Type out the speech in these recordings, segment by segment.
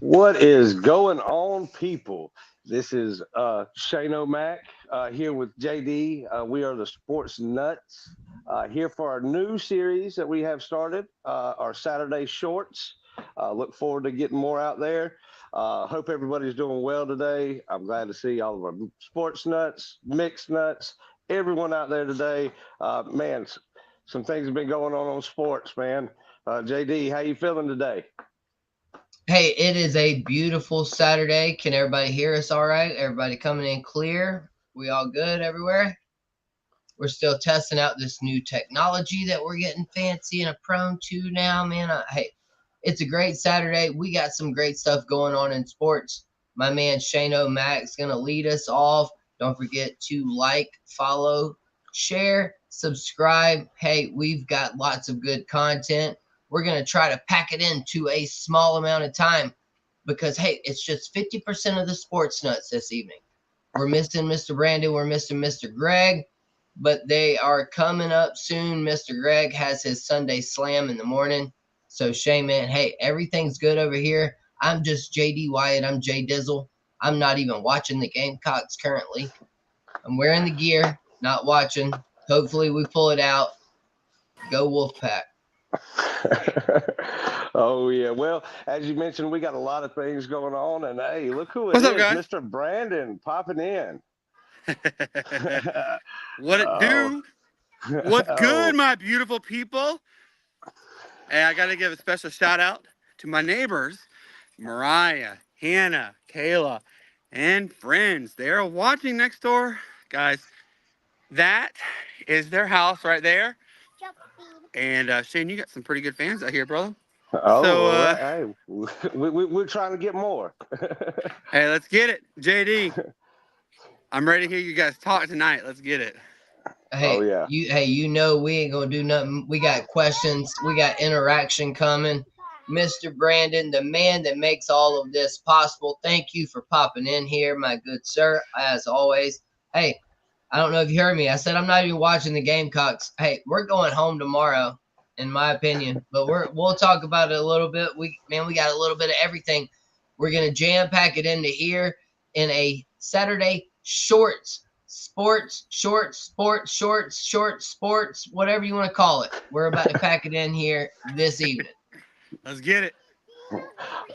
What is going on, people? This is Shane O'Mac here with JD. We are the Sports Nuts here for our new series that we have started, our Saturday Shorts. Look forward to getting more out there. Hope everybody's doing well today. I'm glad to see all of our sports nuts, mixed nuts, everyone out there today. Man, some things have been going on sports, man. JD, how you feeling today? Hey, it is a beautiful Saturday. Can everybody hear us all right? Everybody coming in clear? We all good everywhere? We're still testing out this new technology that we're getting fancy and prone to now, man. Hey, it's a great Saturday. We got some great stuff going on in sports. My man Shane O'Mac's going to lead us off. Don't forget to like, follow, share, subscribe. Hey, we've got lots of good content. We're going to try to pack it into a small amount of time because, hey, it's just 50% of the sports nuts this evening. We're missing Mr. Brandon. We're missing Mr. Greg, but they are coming up soon. Mr. Greg has his Sunday slam in the morning. So, Shay, man, hey, everything's good over here. I'm just JD Wyatt. I'm Jay Dizzle. I'm not even watching the Gamecocks currently. I'm wearing the gear, not watching. Hopefully, we pull it out. Go Wolfpack. Oh yeah. Well, as you mentioned, we got a lot of things going on, and hey, look who it What's up, is, guys? Mr. Brandon popping in. What it Oh, do? What's oh, good, my beautiful people? Hey, I got to give a special shout out to my neighbors, Mariah, Hannah, Kayla, and friends. They are watching next door. Guys, that is their house right there. And Shane, you got some pretty good fans out here, brother. oh. So, Well, hey, we're trying to get more. hey, let's get it. JD, I'm ready to hear you guys talk tonight. Let's get it. Oh Hey, yeah. we ain't gonna do nothing. We got questions, we got interaction coming. Mr. Brandon, the man that makes all of this possible. Thank you for popping in here, my good sir, as always. Hey, I don't know if you heard me. I said I'm not even watching the Gamecocks. Hey, we're going home tomorrow, in my opinion. But we'll talk about it a little bit. We got a little bit of everything. We're gonna jam pack it into here in a Saturday shorts, sports, whatever you want to call it. We're about to pack it in here this evening. Let's get it.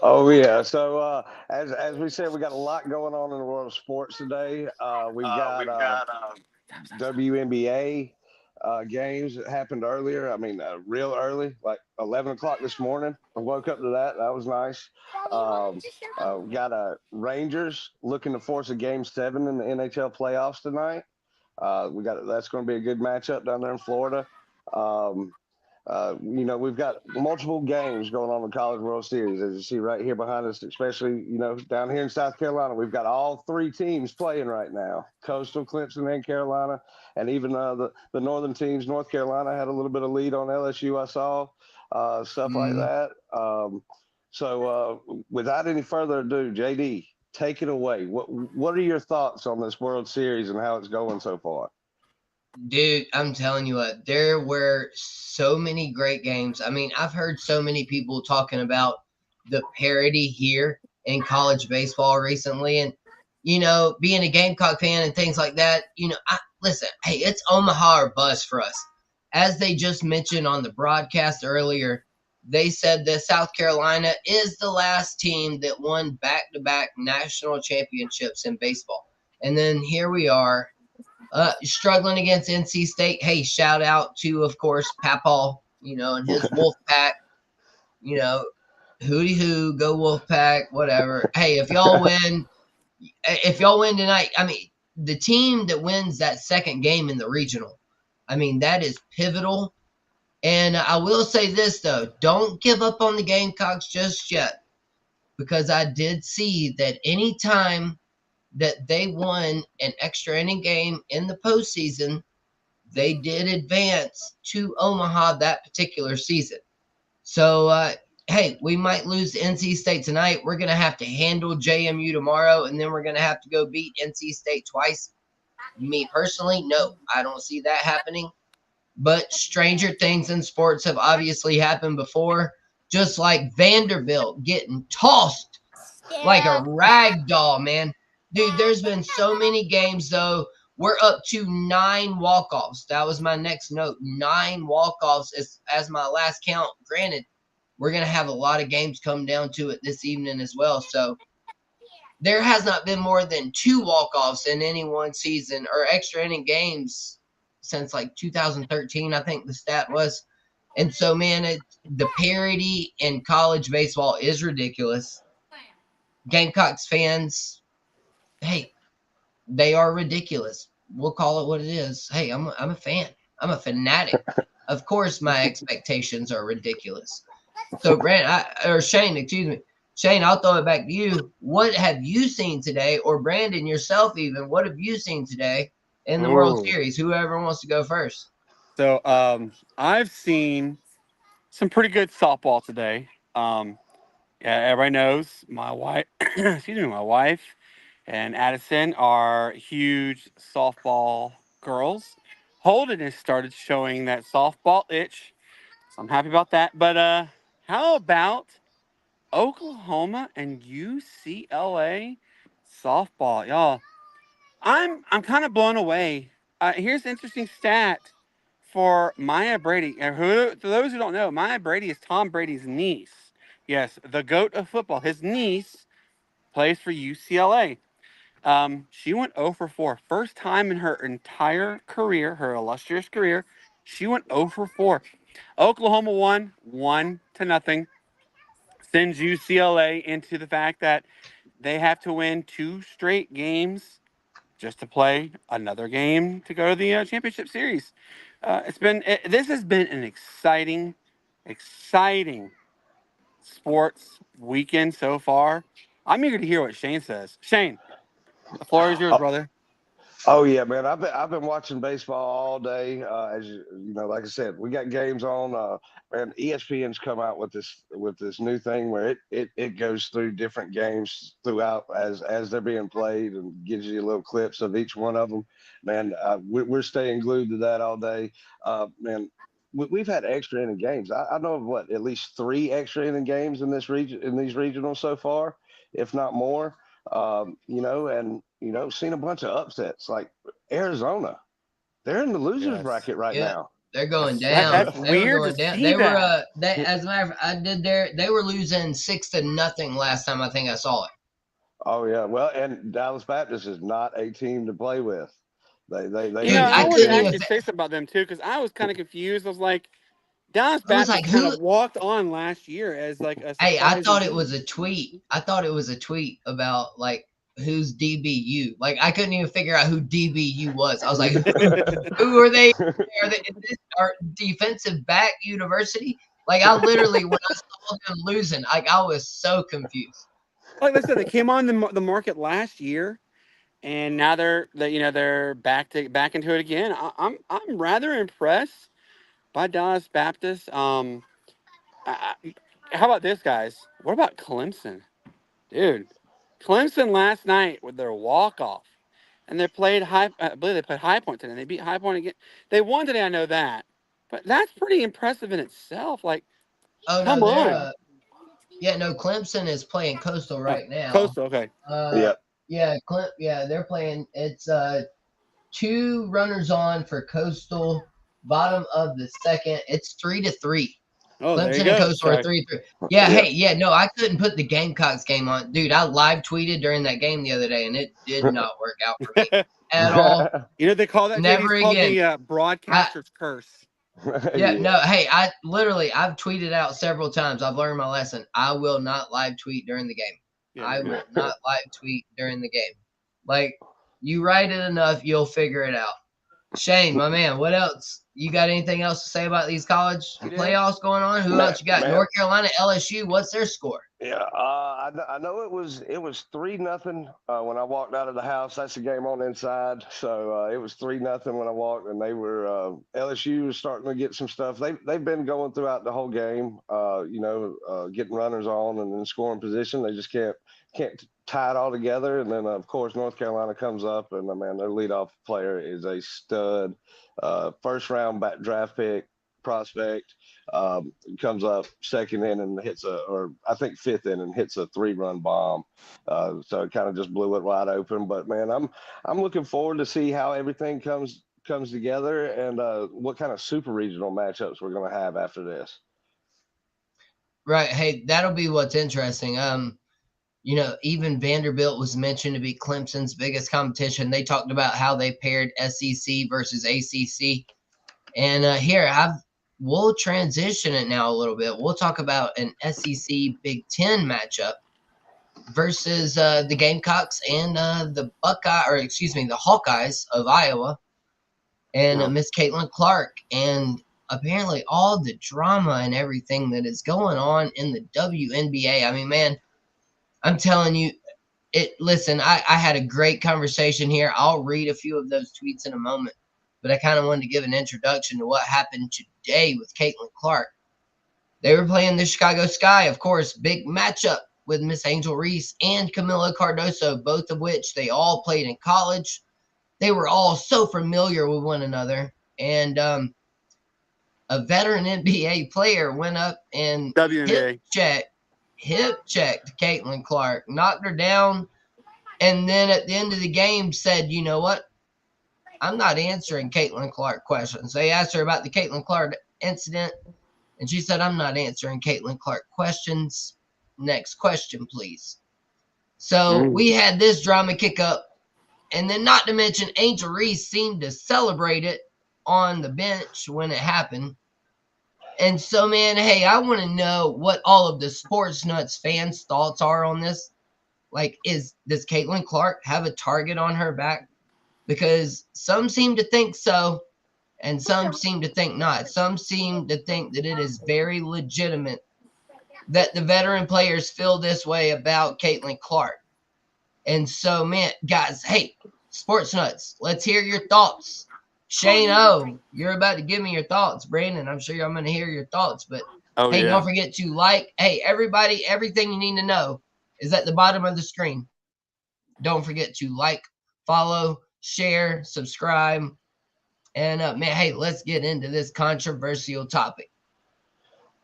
Oh yeah. So as we said, we got a lot going on in the world of sports today. We've got WNBA games that happened earlier. I mean, real early, like 11 o'clock this morning. I woke up to that. That was nice. We got Rangers looking to force a game 7 in the NHL playoffs tonight. We got that's going to be a good matchup down there in Florida. Um, we've got multiple games going on in the College World Series, as you see right here behind us, especially, down here in South Carolina. We've got all three teams playing right now: Coastal, Clemson, and Carolina. And even the northern teams, North Carolina had a little bit of lead on LSU, I saw, stuff like Mm, that. Without any further ado, JD, take it away. What are your thoughts on this World Series and how it's going so far? dude, I'm telling you what, there were so many great games. I mean, I've heard so many people talking about the parity here in college baseball recently. And, being a Gamecock fan and things like that, listen, hey, it's Omaha or bust for us. As they just mentioned on the broadcast earlier, they said that South Carolina is the last team that won back to back national championships in baseball. And then here we are, struggling against NC State. Hey, shout out to, of course, Papal, and his Wolf Pack, you know, hooty hoo, go Wolf Pack, whatever. Hey, if y'all win tonight, I mean, the team that wins that second game in the regional, I mean, that is pivotal. And I will say this, though, don't give up on the Gamecocks just yet, because I did see that anytime that they won an extra inning game in the postseason, they did advance to Omaha that particular season. So, hey, we might lose to NC State tonight. We're going to have to handle JMU tomorrow, and then we're going to have to go beat NC State twice. Me personally, no, I don't see that happening. But stranger things in sports have obviously happened before, just like Vanderbilt getting tossed like a rag doll, man. Dude, there's been so many games though. We're up to 9 walk-offs. That was my next note. 9 walk-offs as my last count. Granted, we're gonna have a lot of games come down to it this evening as well. So there has not been more than 2 walk-offs in any one season or extra inning games since like 2013, I think the stat was. And so, man, the parity in college baseball is ridiculous. Gamecocks fans, hey, they are ridiculous. We'll call it what it is. Hey, I'm a fan. I'm a fanatic. Of course, my expectations are ridiculous. So, Shane, excuse me. Shane, I'll throw it back to you. What have you seen today, or Brandon yourself even? What have you seen today in the World Mm. Series? Whoever wants to go first. So I've seen some pretty good softball today. Yeah, everybody knows my wife. Excuse me, my wife and Addison are huge softball girls. Holden has started showing that softball itch, so I'm happy about that. But how about Oklahoma and UCLA softball, y'all? I'm kind of blown away. Here's an interesting stat for Maya Brady. For those who don't know, Maya Brady is Tom Brady's niece. Yes, the goat of football. His niece plays for UCLA. She went 0 for 4. First time in her entire career, her illustrious career, she went 0 for 4. Oklahoma won 1-0. Sends UCLA into the fact that they have to win 2 straight games just to play another game to go to the championship series. This has been an exciting sports weekend so far. I'm eager to hear what Shane says. Shane, the floor is yours, Oh, brother. oh yeah, man. I've been watching baseball all day. As you know, like I said, we got games on. And ESPN's come out with this new thing where it goes through different games throughout as they're being played and gives you little clips of each one of them. Man, we're staying glued to that all day. Man, we've had extra inning games. I know of what at least 3 extra inning games in this region in these regionals so far, if not more. And seen a bunch of upsets like Arizona. They're in the losers Yes. bracket right Yeah, now. they're going down. That's They were weird to going down. see They were that. they as a matter of I did they were losing 6-0 last time I think I saw it. Oh yeah, well, and Dallas Baptist is not a team to play with. They You know, Dude, have I I wanted to couldn't been. even actually say something about them too because I was kind of confused. I was like, Dallas I was like, Baptist kind who of walked on last year as like a Hey, I surprising thought it team. was a tweet. I thought it was a tweet about like who's DBU. Like I couldn't even figure out who DBU was. I was like, who are they? Are they is this our defensive back university? Like I literally when I saw them losing, like I was so confused. Like I said, they came on the market last year, and now they're back into it again. I'm rather impressed by Dallas Baptist. How about this, guys? What about Clemson, dude? Clemson last night with their walk off, and they played high. I believe they played High Point today. And they beat High Point again. They won today. I know that, but that's pretty impressive in itself. Like, Oh no, come they're on. yeah, no, Clemson is playing Coastal Oh, right now. Coastal. Okay. Uh Yeah, yeah, they're playing it's 2 runners on for Coastal, bottom of the second. It's 3-3. Oh, there you Clemson and go. Coastal are So 3-3. Yeah, yeah. hey, yeah, no, I couldn't put the Gamecocks game on. Dude, I live tweeted during that game the other day, and it did not work out for me at all. they call that, JV. It's Never called again. the I broadcaster's curse. Yeah, Yeah. no, hey, I've tweeted out several times. I've learned my lesson. I will not live tweet during the game. Yeah, there I you go. will not live tweet during the game. Like you write it enough, you'll figure it out. Shane, my man, what else? You got anything else to say about these college You did. playoffs going on? Who man, else you got? man, North Carolina, LSU. What's their score? Yeah, I know it was 3-0 when I walked out of the house. That's the game on inside, so it was 3-0 when I walked, and they were LSU was starting to get some stuff. They've been going throughout the whole game, getting runners on and then scoring position. They just can't tie it all together. And then of course North Carolina comes up, and man, their leadoff player is a stud, first round draft pick. prospect, comes up second inning and hits or I think fifth inning hits a 3-run bomb. So it kind of just blew it wide open. But man, I'm looking forward to see how everything comes together and what kind of super regional matchups we're going to have after this. Right. Hey, that'll be what's interesting. Even Vanderbilt was mentioned to be Clemson's biggest competition. They talked about how they paired SEC versus ACC. And we'll transition it now a little bit. We'll talk about an SEC Big Ten matchup versus the Gamecocks and the Hawkeyes of Iowa and Miss Caitlin Clark. And apparently all the drama and everything that is going on in the WNBA. I mean, man, I'm telling you, listen, I had a great conversation here. I'll read a few of those tweets in a moment, but I kind of wanted to give an introduction to what happened today with Caitlin Clark. They were playing the Chicago Sky, of course, big matchup with Miss Angel Reese and Camila Cardoso, both of which they all played in college. They were all so familiar with one another. And a veteran NBA player went up and WNBA. hip checked Caitlin Clark, knocked her down, and then at the end of the game said, you know what? I'm not answering Caitlin Clark questions. They asked her about the Caitlin Clark incident, and she said, I'm not answering Caitlin Clark questions. Next question, please. So we had this drama kick up, and then not to mention Angel Reese seemed to celebrate it on the bench when it happened. And so, man, hey, I want to know what all of the Sports Nuts fans' thoughts are on this. Like, does Caitlin Clark have a target on her back? Because some seem to think so, and some seem to think not. Some seem to think that it is very legitimate that the veteran players feel this way about Caitlin Clark. And so, man, guys, hey, Sports Nuts, let's hear your thoughts. Shane O, you're about to give me your thoughts. Brandon, I'm sure I'm going to hear your thoughts. But, don't forget to like. Hey, everybody, everything you need to know is at the bottom of the screen. Don't forget to like, follow, share, subscribe. And, man, hey, let's get into this controversial topic.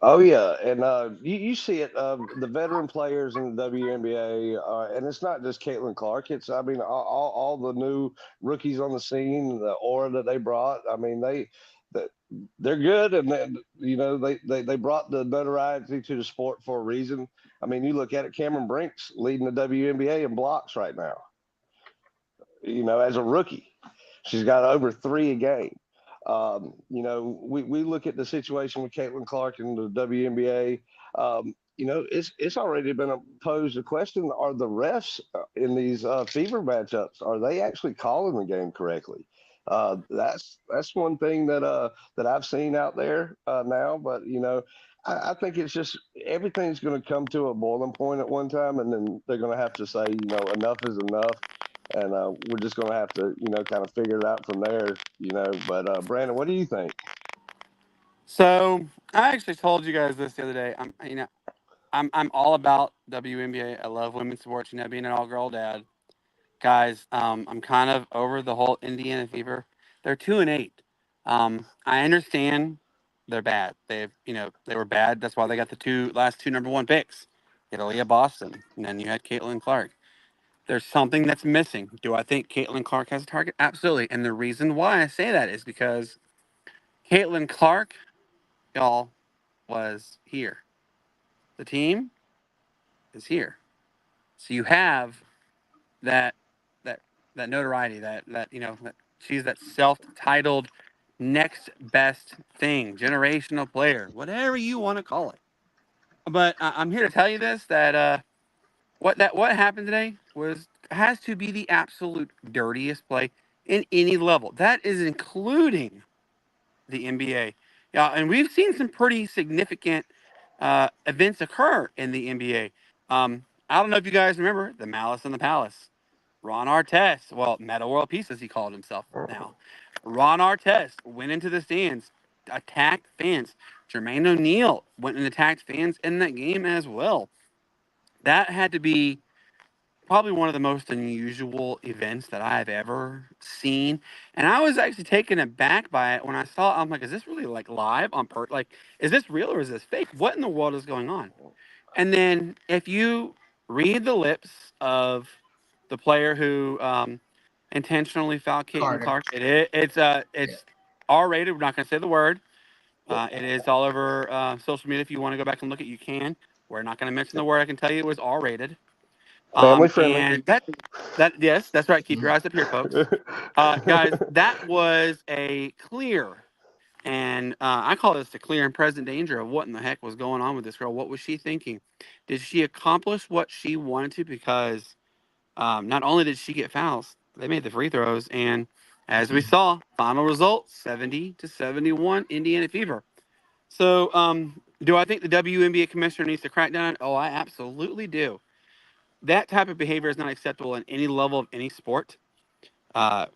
Oh yeah, and you see it. The veteran players in the WNBA, and it's not just Caitlin Clark. It's all the new rookies on the scene, the aura that they brought. I mean they're good, and they brought the notoriety to the sport for a reason. I mean, you look at it, Cameron Brink's leading the WNBA in blocks right now. As a rookie, she's got over 3 a game. We look at the situation with Caitlin Clark in the WNBA. It's already been posed a question: are the refs in these fever matchups, are they actually calling the game correctly? That's one thing that I've seen out there now. But I think it's just everything's going to come to a boiling point at one time, and then they're going to have to say, enough is enough. And we're just going to have to, kind of figure it out from there, But Brandon, what do you think? So I actually told you guys this the other day. I'm all about WNBA. I love women's sports. Being an all-girl dad, guys. I'm kind of over the whole Indiana Fever. They're 2-8. I understand they're bad. They were bad. That's why they got the last two number 1 picks. You had Aaliyah Boston, and then you had Caitlin Clark. There's something that's missing. Do I think Caitlin Clark has a target? Absolutely. And the reason why I say that is because Caitlin Clark, y'all, was here. The team is here. So you have that notoriety, that she's that self-titled next best thing, generational player, whatever you want to call it. But I'm here to tell you this, that what happened today has to be the absolute dirtiest play in any level. That is including the NBA. Yeah, and we've seen some pretty significant events occur in the NBA. I don't know if you guys remember the Malice in the Palace. Ron Artest, Meta World Peace as he called himself now. Ron Artest went into the stands, attacked fans. Jermaine O'Neal went and attacked fans in that game as well. That had to be probably one of the most unusual events that I've ever seen. And I was actually taken aback by it when I saw it. I'm like, is this really like live on like, is this real or is this fake? What in the world is going on? And then if you read the lips of the player who intentionally fouled Caitlin Carter. Clark, it's R-rated. We're not going to say the word. It is all over social media. If you want to go back and look at it, you can. We're not going to mention the word. I can tell you it was R-rated. Family friendly. And that yes, that's right. Keep your eyes up here, folks. Guys, that was a clear, and I call this the clear and present danger of what in the heck was going on with this girl. What was she thinking? Did she accomplish what she wanted to? Because not only did she get fouls, they made the free throws, and as we saw, final result 70-71, Indiana Fever. So, do I think the WNBA commissioner needs to crack down on it? Oh, I absolutely do. That type of behavior is not acceptable in any level of any sport.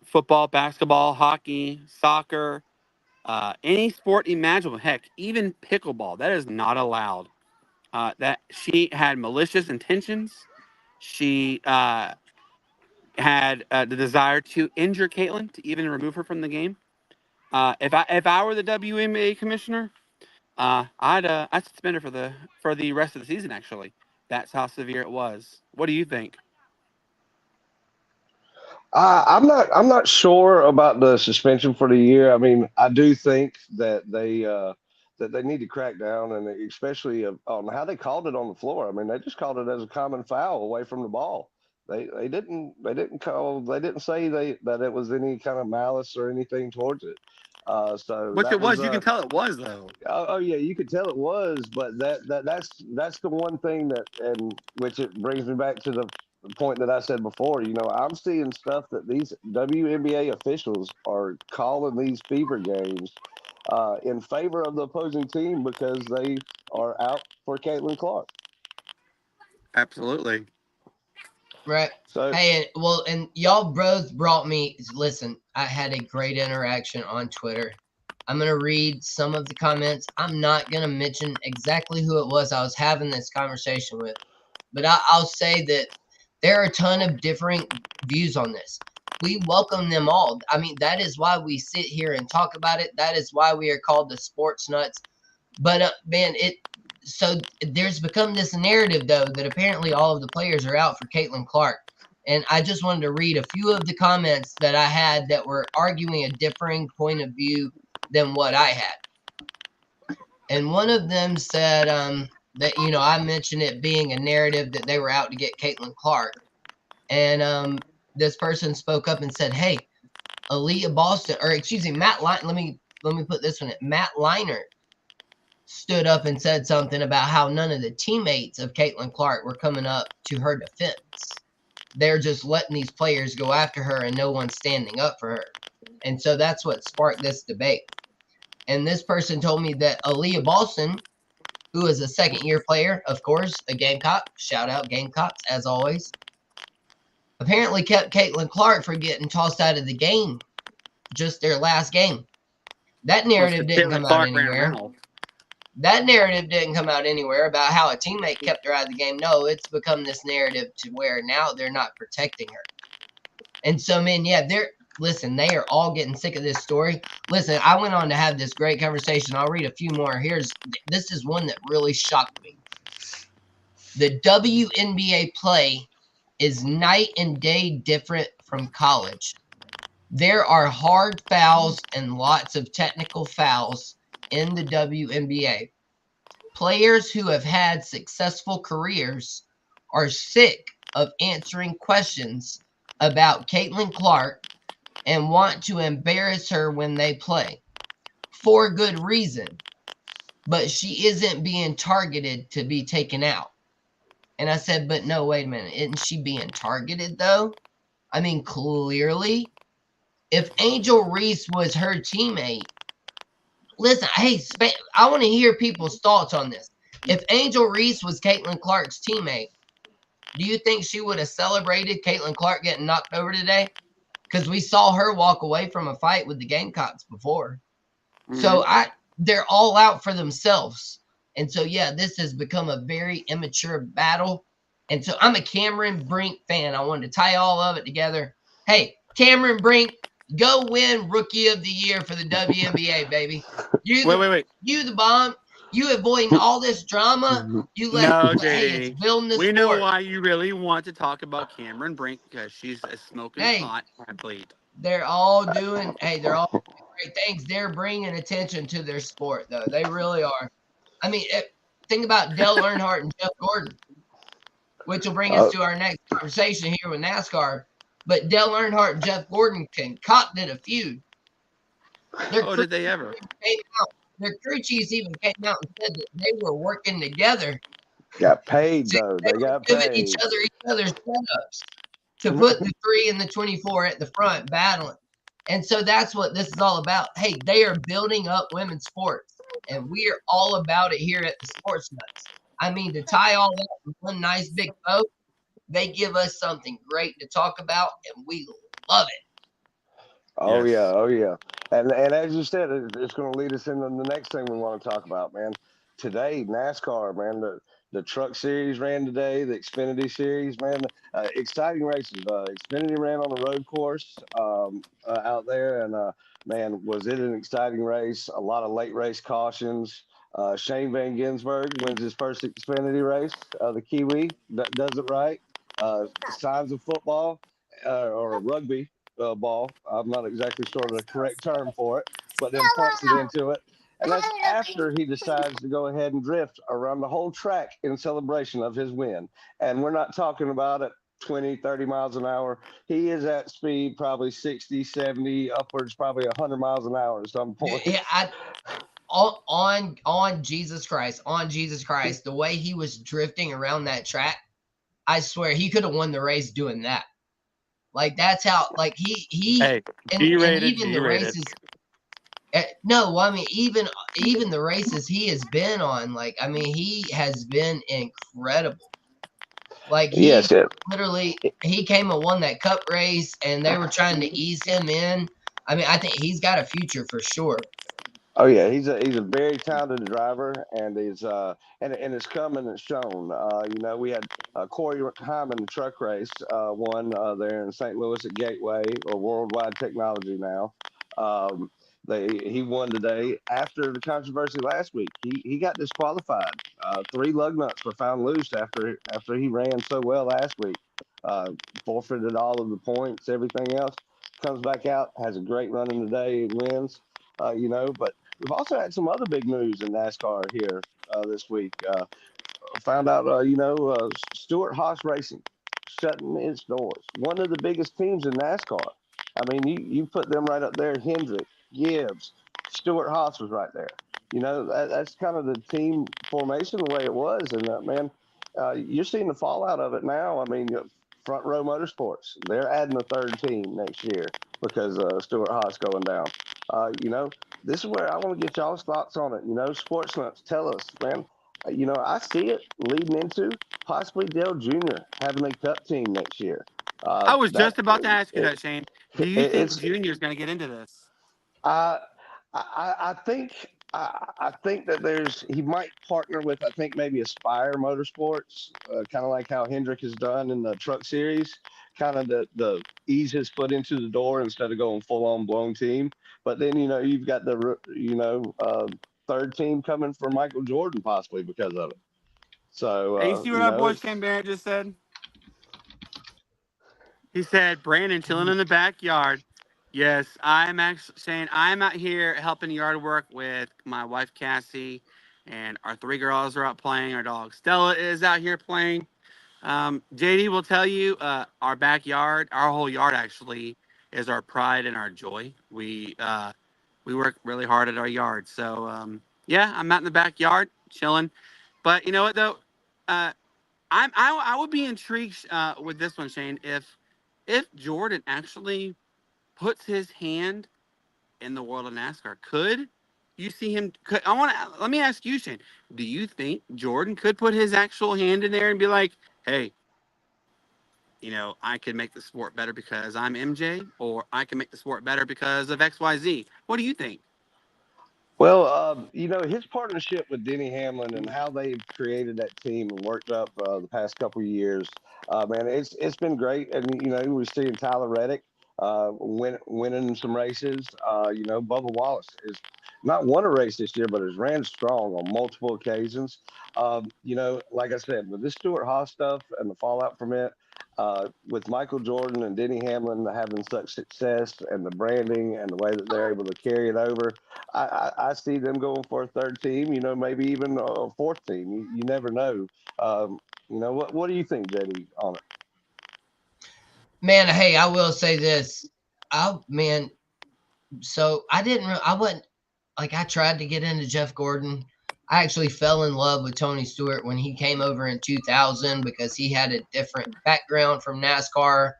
Football, basketball, hockey, soccer, any sport imaginable. Heck, even pickleball. That is not allowed. That she had malicious intentions. She had the desire to injure Caitlin, to even remove her from the game. If I were the WNBA commissioner, I'd suspend her for the rest of the season. Actually, that's how severe it was. What do you think? I'm not sure about the suspension for the year. I mean, I do think that they need to crack down, and especially on how they called it on the floor. I mean, they just called it as a common foul away from the ball. They didn't say that it was any kind of malice or anything towards it. So Which that it was was. You can tell it was though. oh yeah, you could tell it was, but that's the one thing that, and which it brings me back to the point that I said before. I'm seeing stuff that these WNBA officials are calling these fever games in favor of the opposing team because they are out for Caitlin Clark. Absolutely. Right. So Hey, well, and y'all both brought me. Listen, I had a great interaction on Twitter. I'm going to read some of the comments. I'm not going to mention exactly who it was I was having this conversation with, but I'll say that there are a ton of differing views on this. We welcome them all. I mean, that is why we sit here and talk about it. That is why we are called the sports nuts. But man, so there's become this narrative though that apparently all of the players are out for Caitlin Clark. And I just wanted to read a few of the comments that I had that were arguing a differing point of view than what I had. And one of them said that, I mentioned it being a narrative that they were out to get Caitlin Clark. And this person spoke up and said, hey, Aaliyah Boston, or excuse me, Matt Leinart, let me put this one. Matt Leinart stood up and said something about how none of the teammates of Caitlin Clark were coming up to her defense. They're just letting these players go after her and no one's standing up for her. And so that's what sparked this debate. And this person told me that Aaliyah Boston, who is a second-year player, of course, a Gamecock, shout out Gamecocks, as always, apparently kept Caitlin Clark from getting tossed out of the game, just their last game. That narrative didn't come out anywhere. That narrative didn't come out anywhere about how a teammate kept her out of the game. No, it's become this narrative to where now they're not protecting her. And so, man, yeah, they are all getting sick of this story. Listen, I went on to have this great conversation. I'll read a few more. This is one that really shocked me. The WNBA play is night and day different from college. There are hard fouls and lots of technical fouls in the WNBA. Players who have had successful careers are sick of answering questions about Caitlin Clark and want to embarrass her when they play. For good reason. But she isn't being targeted to be taken out. And I said, but no, wait a minute. Isn't she being targeted, though? I mean, clearly. If Angel Reese was her teammate, listen, hey, I want to hear people's thoughts on this. If Angel Reese was Caitlin Clark's teammate, do you think she would have celebrated Caitlin Clark getting knocked over today? Because we saw her walk away from a fight with the Gamecocks before. Mm-hmm. So they're all out for themselves. And so, yeah, this has become a very immature battle. And so I'm a Cameron Brink fan. I wanted to tie all of it together. Hey, Cameron Brink, go win Rookie of the Year for the WNBA, baby. You Wait, the wait, wait. you the bomb. You avoiding all this drama. No, Hey, it's JD. building the We know sport. why you really want to talk about Cameron Brink because she's a smoking Hey, hot athlete. they're all doing. Hey, they're all doing great things. They're bringing attention to their sport, though. They really are. I mean, think about Dale Earnhardt and Jeff Gordon, which will bring us Oh, to our next conversation here with NASCAR. But Dale Earnhardt and Jeff Gordon concocted a feud. Their Oh, crew did they ever? came out. Their crew chiefs even came out and said that they were working together. got paid See, though. they They were got giving each paid. other's setups to put the 3 and the 24 at the front battling. And so that's what this is all about. Hey, they are building up women's sports, and we are all about it here at the Sports Nuts. I mean, to tie all that in one nice big bow, they give us something great to talk about, and we love it. Oh yeah, Yes. oh yeah. And as you said, it's going to lead us into the next thing we want to talk about, man. Today, NASCAR, man. The Truck Series ran today. The Xfinity Series, man. Exciting races. Xfinity ran on the road course out there, and man, was it an exciting race? A lot of late race cautions. Shane Van Gisbergen wins his first Xfinity race. The Kiwi does it right. Signs of football or rugby ball. I'm not exactly sure the correct term for it, but then punts it into it. And that's after he decides to go ahead and drift around the whole track in celebration of his win. And we're not talking about it 20, 30 miles an hour. He is at speed, probably 60, 70, upwards, probably 100 miles an hour at some Yeah, points. on Jesus Christ, the way he was drifting around that track, I swear he could have won the race doing that. Like that's how like he Hey, and G-rated, even the G-rated. races. No, I mean even the races he has been on, like I mean he has been incredible. Like he Yes, yeah. literally he came and won that cup race, and they were trying to ease him in. I mean, I think he's got a future for sure. Oh yeah, he's a very talented driver, and and it's come and it's shown. We had Corey Hyman, the truck race, won there in St. Louis at Gateway or Worldwide Technology now. Um, he won today after the controversy last week. He got disqualified. Three lug nuts were found loose after he ran so well last week. Uh, Forfeited all of the points, everything else. Comes back out, has a great run in the day, wins. But we've also had some other big news in NASCAR here this week. Found out, Stewart Haas Racing shutting its doors. One of the biggest teams in NASCAR. I mean, you put them right up there. Hendrick, Gibbs, Stewart Haas was right there. That's kind of the team formation the way it was. And man, you're seeing the fallout of it now. I mean, Front Row Motorsports, they're adding a third team next year because Stewart Haas going down. This is where I want to get y'all's thoughts on it. Sports nuts, tell us, man. I see it leading into possibly Dale Jr. having a cup team next year. I was That just about to ask you it, that, Shane. Do you think it's Junior's going to get into this? I I think that he might partner with I think maybe Aspire Motorsports, kind of like how Hendrick has done in the Truck Series, kind of the ease his foot into the door instead of going full on blown team. But then you've got the third team coming for Michael Jordan possibly because of it. So Hey, you see what our boy it's Shane Barrett just said? He said, Brandon chilling in the backyard. Yes, I'm actually Shane. I'm out here helping yard work with my wife Cassie, and our three girls are out playing. Our dog Stella is out here playing. JD will tell you, our backyard, our whole yard actually, is our pride and our joy. We work really hard at our yard. So yeah, I'm out in the backyard chilling. But you know what though, uh, I would be intrigued with this one, Shane, if Jordan actually puts his hand in the world of NASCAR. Could you see him? Let me ask you, Shane. Do you think Jordan could put his actual hand in there and be like, "Hey, I can make the sport better because I'm MJ, or I can make the sport better because of XYZ." What do you think? Well, his partnership with Denny Hamlin and how they've created that team and worked up the past couple of years, man, it's been great. And we're seeing Tyler Reddick winning some races. Bubba Wallace is not won a race this year, but has ran strong on multiple occasions. Like I said, with this Stuart Haas stuff and the fallout from it, with Michael Jordan and Denny Hamlin having such success and the branding and the way that they're able to carry it over. I see them going for a third team, maybe even a fourth team. You never know. What do you think, JD, on it? Man, hey, I will say this. Man, so I wasn't, like, I tried to get into Jeff Gordon. I actually fell in love with Tony Stewart when he came over in 2000 because he had a different background from NASCAR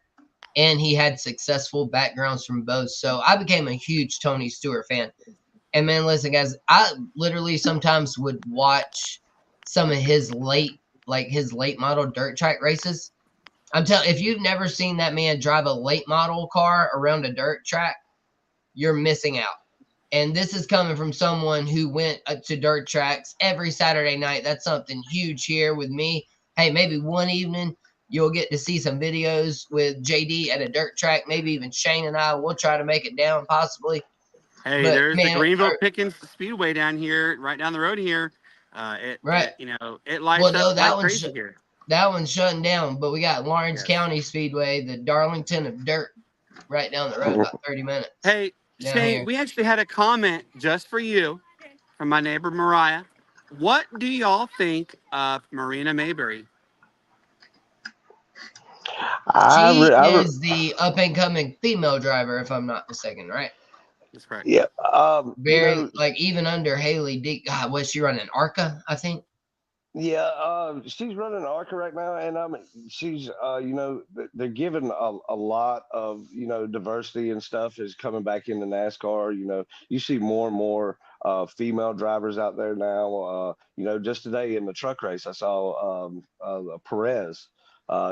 and he had successful backgrounds from both. So I became a huge Tony Stewart fan. And man, listen, guys, I literally sometimes would watch some of his late model dirt track races. I'm telling, if you've never seen that man drive a late model car around a dirt track, you're missing out. And this is coming from someone who went to dirt tracks every Saturday night. That's something huge here with me. Hey, maybe one evening you'll get to see some videos with JD at a dirt track. Maybe even Shane and I will try to make it down, possibly. Hey, But there's the man, Greenville Pickens Speedway down here, right down the road here. It, right. it it Well, lights up no, like crazy here. that one's shutting down. But we got Lawrence Yes. County Speedway, the Darlington of dirt, right down the road, about 30 minutes. Hey, down Shane, here. we actually had a comment just for you from my neighbor Mariah. What do y'all think of Marina Mayberry? I, She re- I re- is the up and coming female driver, if I'm not mistaken, right? That's correct. yeah, Very, like, even under Haley D. God, was she running ARCA? I think. yeah, she's running ARCA right now, and she's, they're giving a lot of, diversity and stuff is coming back into NASCAR. You see more and more female drivers out there now. Just today in the truck race, I saw Perez.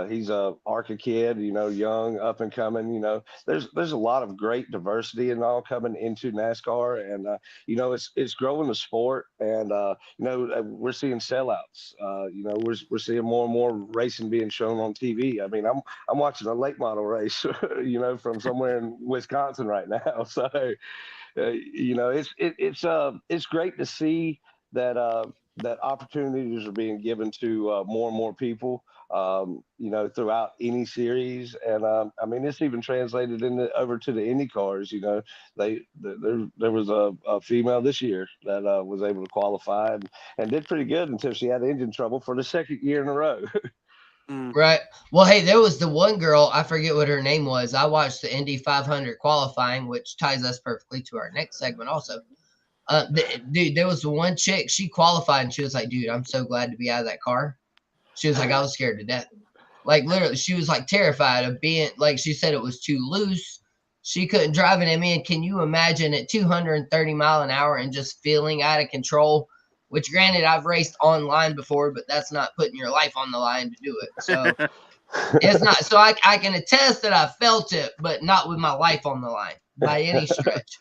He's a ARCA kid, young, up and coming. There's a lot of great diversity and all coming into NASCAR, and it's growing the sport, and we're seeing sellouts. We're seeing more and more racing being shown on TV. I mean, I'm watching a late model race, from somewhere in Wisconsin right now. So, it's great to see that that opportunities are being given to more and more people. Throughout any series, and I mean, it's even translated over to the Indy cars. There was a female this year that was able to qualify and did pretty good until she had engine trouble for the second year in a row. Right. Well, hey, there was the one girl, I forget what her name was. I watched the Indy 500 qualifying, which ties us perfectly to our next segment also. Dude, there was the one chick, she qualified and she was like, dude, I'm so glad to be out of that car. She was like, I was scared to death. Like, literally, she was like terrified of being, like, she said it was too loose. She couldn't drive it. I mean, can you imagine at 230 mile an hour and just feeling out of control? Which, granted, I've raced online before, but that's not putting your life on the line to do it. So it's not. So I can attest that I felt it, but not with my life on the line by any stretch.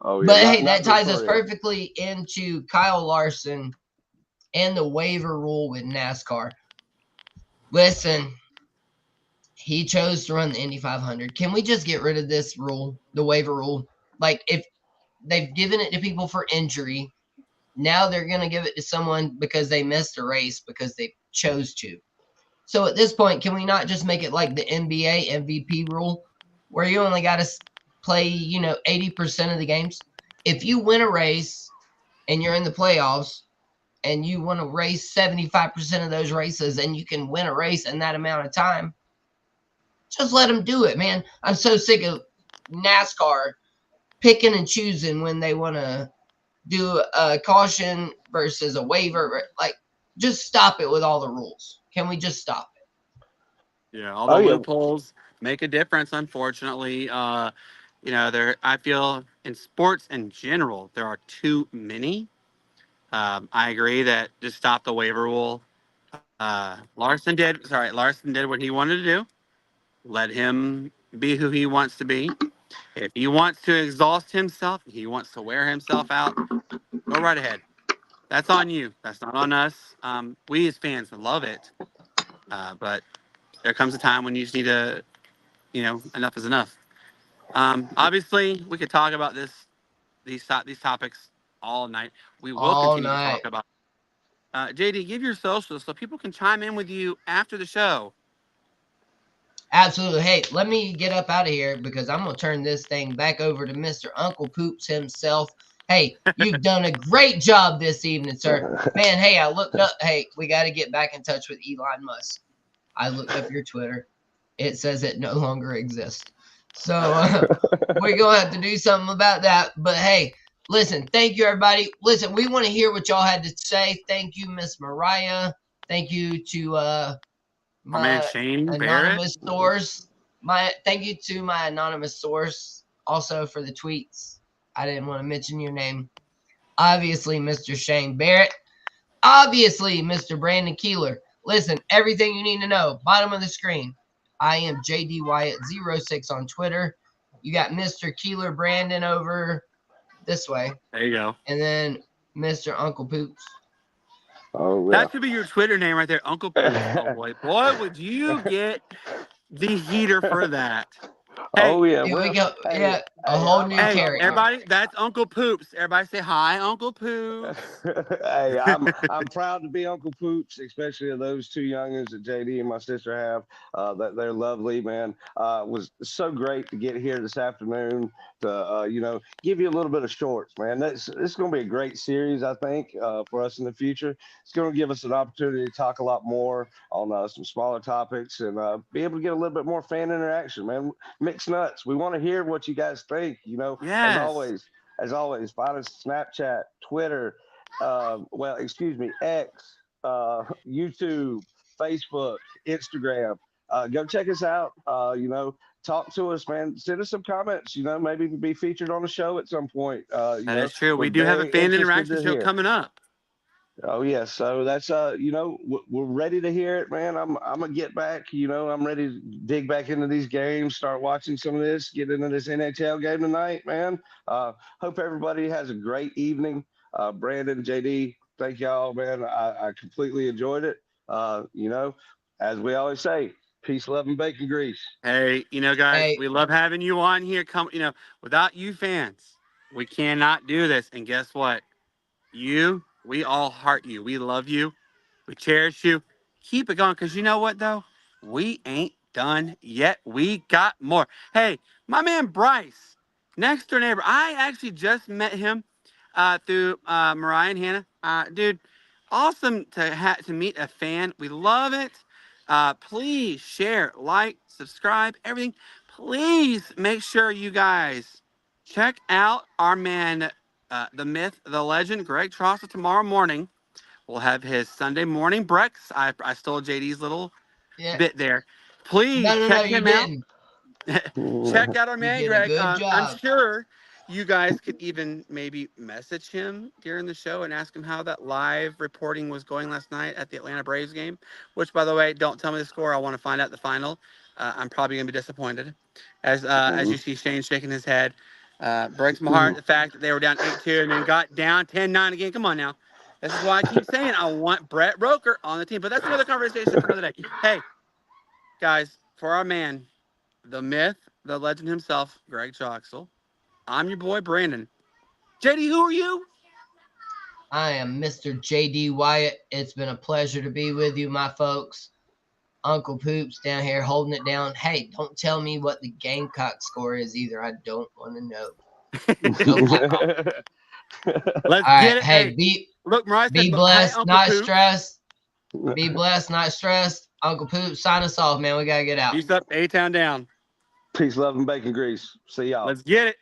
Oh, yeah, But not, hey, not that ties us Victoria. perfectly into Kyle Larson and the waiver rule with NASCAR. Listen, he chose to run the Indy 500. Can we just get rid of this rule, the waiver rule? Like, if they've given it to people for injury, now they're going to give it to someone because they missed a race because they chose to. So at this point, can we not just make it like the NBA MVP rule where you only got to play, 80% of the games? If you win a race and you're in the playoffs and you want to race 75% of those races and you can win a race in that amount of time, just let them do it, man. I'm so sick of NASCAR picking and choosing when they want to do a caution versus a waiver. Like, just stop it with all the rules. Can we just stop it? Yeah, all Oh the yeah, loopholes make a difference. Unfortunately, there. I feel in sports in general there are too many. I agree that just stop the waiver rule. Larson did what he wanted to do. Let him be who he wants to be. If he wants to exhaust himself, he wants to wear himself out. Go right ahead. That's on you. That's not on us. We as fans love it, but there comes a time when you just need to, enough is enough. Obviously, we could talk about these topics all night. We will All continue to talk night. about. JD, give your socials so people can chime in with you after the show. Absolutely. Hey, let me get up out of here because I'm going to turn this thing back over to Mr. Uncle Poops himself. Hey, you've done a great job this evening, sir. Man, hey, I looked up. Hey, we got to get back in touch with Elon Musk. I looked up your Twitter. It says it no longer exists. So we're going to have to do something about that. But hey, listen, thank you, everybody. Listen, we want to hear what y'all had to say. Thank you, Miss Mariah. Thank you to My man my Shane Barrett. anonymous source. Thank you to my anonymous source also for the tweets. I didn't want to mention your name. Obviously, Mr. Shane Barrett. Obviously, Mr. Brandon Keeler. Listen, everything you need to know, bottom of the screen. I am JD Wyatt06 on Twitter. You got Mr. Keeler Brandon over this way. There you go. And then Mr. Uncle Poops. Oh, yeah. That should be your Twitter name right there, Uncle Poops. Oh boy, would you get the heater for that? Hey, Oh, yeah. Here we Well, go. hey, Yeah, a whole new hey, character. everybody, that's Uncle Poops. Everybody say hi, Uncle Poops. Hey, I'm proud to be Uncle Poops, especially of those two youngins that JD and my sister have. That they're lovely, man. It was so great to get here this afternoon to give you a little bit of Shortz, man. It's going to be a great series, I think, for us in the future. It's going to give us an opportunity to talk a lot more on some smaller topics and be able to get a little bit more fan interaction, man. Mixed nuts. We want to hear what you guys think. Yes. As always, find us Snapchat, Twitter, X, YouTube, Facebook, Instagram. Go check us out. Talk to us, man. Send us some comments. Maybe be featured on the show at some point. That is true. We do have a fan interaction show coming up. Oh yes, so that's we're ready to hear it, man. I'm gonna get back. I'm ready to dig back into these games, start watching some of this, get into this NHL game tonight, man. Hope everybody has a great evening. Brandon, JD, thank y'all, man. I completely enjoyed it. As we always say, peace, love, and bacon grease. Hey, guys, we love having you on here. Without you fans, we cannot do this. And guess what? We all heart you. We love you. We cherish you. Keep it going, because you know what, though? We ain't done yet. We got more. Hey, my man Bryce, next door neighbor. I actually just met him through Mariah and Hannah. Dude, awesome to meet a fan. We love it. Please share, like, subscribe, everything. Please make sure you guys check out our man, the myth, the legend, Greg Trossa, tomorrow morning. We'll have his Sunday morning breakfast. I stole JD's little bit there. Please check him out. Check out our man, Greg. I'm sure you guys could even maybe message him during the show and ask him how that live reporting was going last night at the Atlanta Braves game, which, by the way, don't tell me the score. I want to find out the final. I'm probably going to be disappointed. As you see Shane shaking his head. Breaks my heart, the fact that they were down 8-2 and then got down 10-9 again. Come on now. This is why I keep saying I want Brett Roker on the team. But that's another conversation for another day. Hey, guys, for our man, the myth, the legend himself, Greg Troxel, I'm your boy, Brandon. JD, who are you? I am Mr. JD Wyatt. It's been a pleasure to be with you, my folks. Uncle Poops down here holding it down. Hey, don't tell me what the Gamecock score is either. I don't want to know. Let's get it. Hey, be blessed, not stressed. Be blessed, not stressed. Uncle Poops, sign us off, man. We got to get out. Peace up, A-Town down. Peace, love, and bacon grease. See y'all. Let's get it.